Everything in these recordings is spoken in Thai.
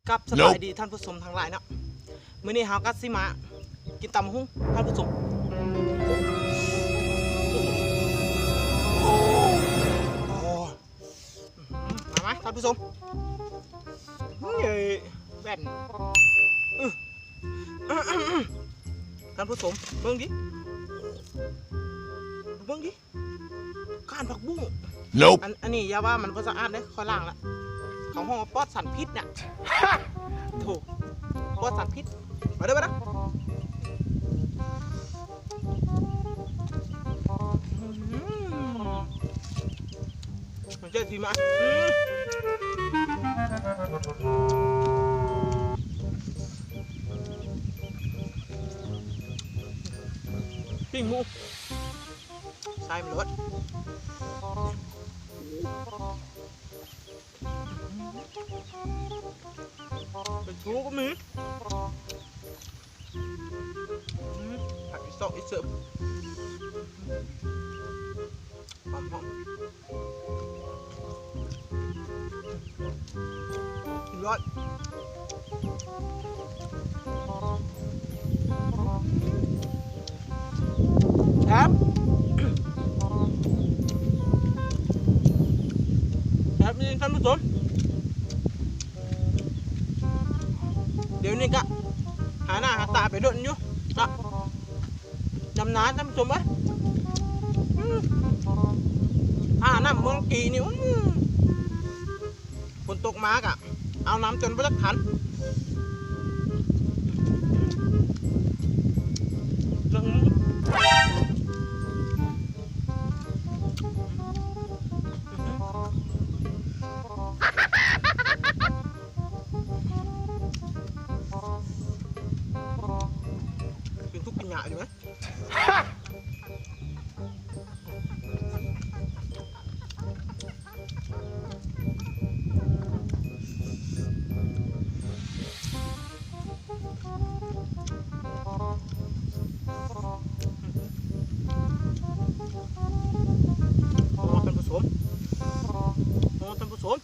กับสบายดีท่านผู้ชมทั้งหลายเนาะมื้อนี้เฮาก็สิมากินตำหุ้งท่านผู้ชมมาไหมท่านผู้ชมเฮ้ยแว่นท่านผู้ชมเบิ่งดิก้านผักบุ้งอันนี้อย่าว่ามันบ่สะอาดเด้ค่อยล้างละเขาห้องปลอดสารพิษเนี่ยถูกปลอดสารพิษมาเด้อนะมันเจ๊ทีมาปิ้งหมูใส่มันรสเป็นชูก็มีผักอีสอกอีเสิร์ฟหอมร้อนครับนี่ท่านผู้ชมเดี๋ยวนี้ก็หาหน้าหาตาไปโดนอยู่ก็ดำน้ำท่านผู้ชมไหมน้ำเมืองกีนี่ฝนตกมากอ่ะเอาน้ำจนไม่ได้ทันเป็นทุกปัญญาอยู่ไหมท่านผู้ชม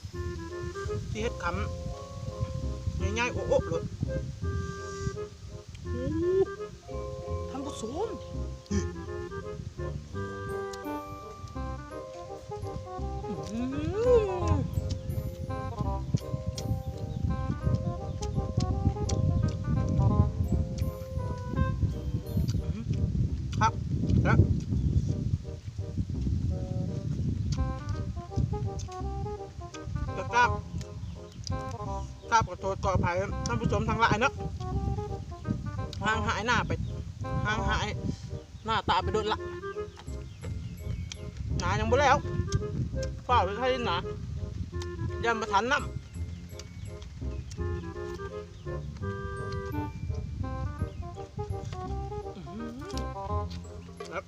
ที่เฮ็ดคำง่ายๆโอ้เลยท่านผู้ชมครับแล้วขอโทษขออภัยท่านผู้ชมทั้งหลายเนาะห่างหายหน้าไปห่างหายหน้าตาไปโดนละหนายังบ่แล้วเปล่าไปให้หนายันมาทันน้ำครับ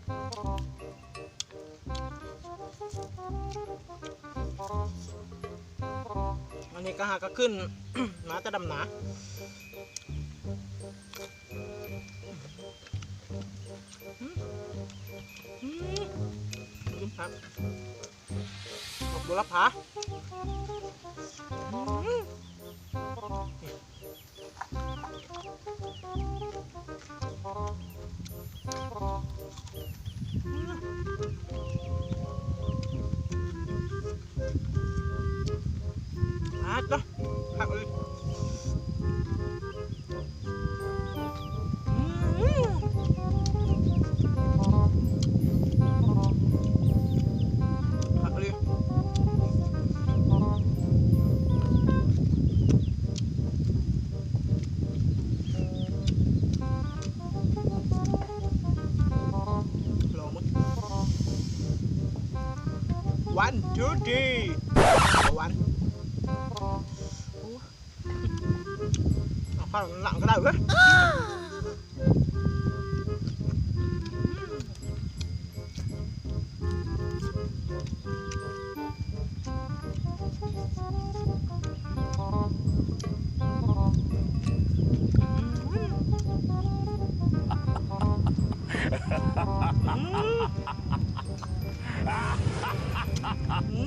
อันนี้ก็หาก็ขึ้น มาจะดำหนาครับขอบบุรพาจ้ะหักเลยหักเลยลองมั้งวันทูดีวันข้าวหลังก็ได้เว้ย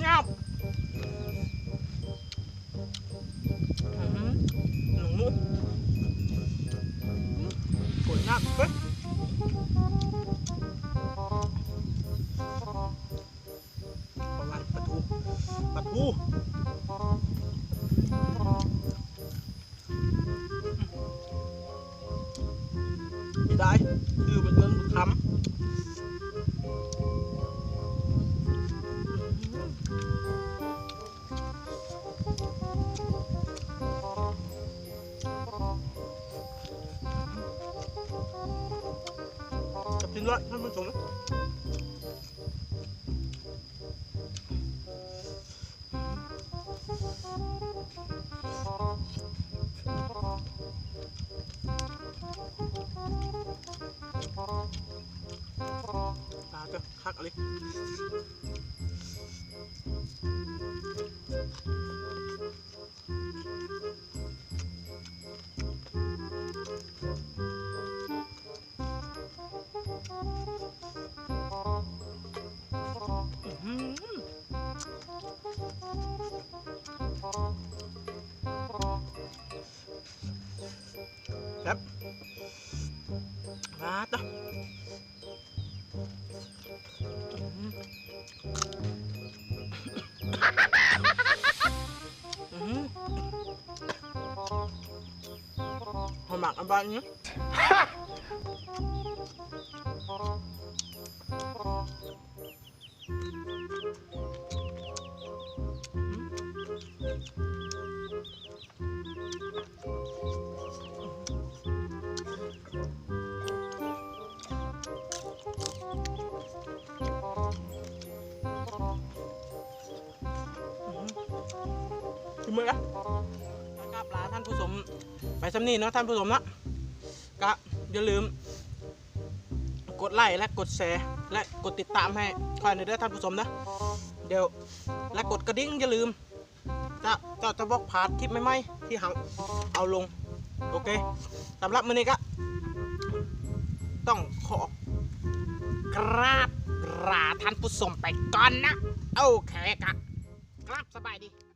งับ ได้คือเป็นเรื่องทำจะกินด้วยท่านผู้ชมตาจะคักอะไรครับมาต่อหอมหมักอันบ้านนี้ชิมเลยนะครับลาท่านผู้ชมไปสำนีเนาะท่านผู้ชมนะก็อย่าลืมกดไลค์และกดแชร์และกดติดตามให้คอยในเด้อท่านผู้ชมนะเดี๋ยวและกดกระดิ่งอย่าลืมจะบอกผ่านคลิปใหม่ๆที่เอาลงโอเคสำหรับมื้อนี้ก็ต้องขอกราบลาท่านผู้ชมไปก่อนนะโอเคครับสบายดี